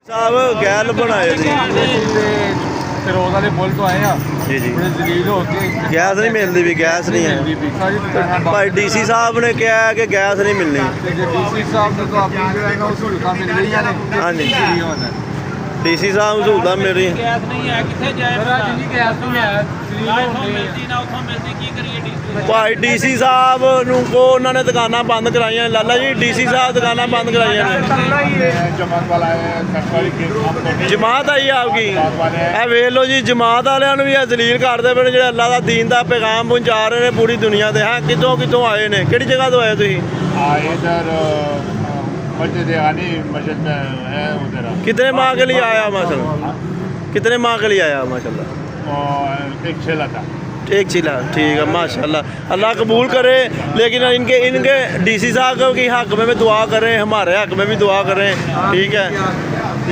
ਸਾਹਿਬ ਗੈਲ ਬਣਾਏ ਸੀ ਫਿਰੋਜ਼ ਵਾਲੇ ਪੁਲ ਤੋਂ ਆਏ ਆ ਜੀ ਜੀ ਬੜੇ ਜ਼ਲੀਲ ਹੋ ਕੇ ਗੈਸ ਨਹੀਂ ਮਿਲਦੀ ਵੀ ਗੈਸ ਨਹੀਂ ਹੈ ਸਾਰੀ ਦੁਕਾਨਾਂ ਭਾਈ ਡੀਸੀ ਸਾਹਿਬ ਨੇ ਕਿਹਾ ਕਿ ਗੈਸ ਨਹੀਂ ਮਿਲਣੀ ਜੇ ਡੀਸੀ ਸਾਹਿਬ ਨੂੰ ਤਾਂ ਆਪਣੀ ਜਿਹੜਾ ਨਾ ਉਹ ਸਹੂਲਤਾਂ ਮਿਲ ਰਹੀਆਂ ਨੇ ਹਾਂਜੀ। ਹੋਣਾ ਡੀਸੀ ਸਾਹਿਬ ਨੂੰ ਸਹੂਲਤਾਂ ਮਿਲ ਰਹੀਆਂ ਗੈਸ ਨਹੀਂ ਹੈ ਕਿੱਥੇ ਜਾਏ ਸਰ ਅੱਜ ਨਹੀਂ ਗੈਸ ਨਹੀਂ ਹੈ ਨਾ ਇੱਥੋਂ ਮਿਲਦੀ ਨਾ ਉੱਥੋਂ ਮਿਲਦੀ ਕੀ ਕਰੀਏ ਡੀਸੀ ਭਾਈ ਡੀਸੀ ਸਾਹਿਬ ਨੂੰ ਕੋ ਉਹਨਾਂ ਨੇ ਦੁਕਾਨਾਂ ਬੰਦ ਕਰਾਈਆਂ ਲਾਲਾ ਜੀ ਡੀਸੀ ਸਾਹਿਬ ਦੁਕਾਨਾਂ ਬੰਦ ਕਰਾਈਆਂ ਨੇ ਜਮਾਤ ਵਾਲਾ ਹੈ ਸਰਕਾਰੀ ਕੇਸ ਜਮਾਤ ਆਈ ਆਪਕੀ ਇਹ ਵੇਖ ਲਓ ਜੀ ਜਮਾਤ ਵਾਲਿਆਂ ਨੂੰ ਵੀ ਇਹ ਜ਼ਲੀਲ ਕਰਦੇ ਪਏ ਨੇ ਜਿਹੜੇ ਅੱਲਾ ਦਾ ਦੀਨ ਦਾ ਪੈਗਾਮ ਪਹੁੰਚਾ ਰਹੇ ਨੇ ਪੂਰੀ ਦੁਨੀਆ ਤੇ ਹਾਂ ਕਿੱਥੋਂ ਕਿੱਥੋਂ ਆਏ ਨੇ ਕਿਹੜੀ ਜਗ੍ਹਾ ਤੋਂ ਆਏ ਤੁਸੀਂ इधर मस्जिद यानी मस्जिद में है उधर कितने माह के लिए आया माशाल्लाह कितने माह के लिए आया माशाल्लाह और एक छेला था एक चिल्ला ठीक है माशाल्लाह अल्लाह कबूल करे लेकिन इनके डीसी साहब के हक़ में भी दुआ करें हमारे हक़ में भी दुआ करें ठीक है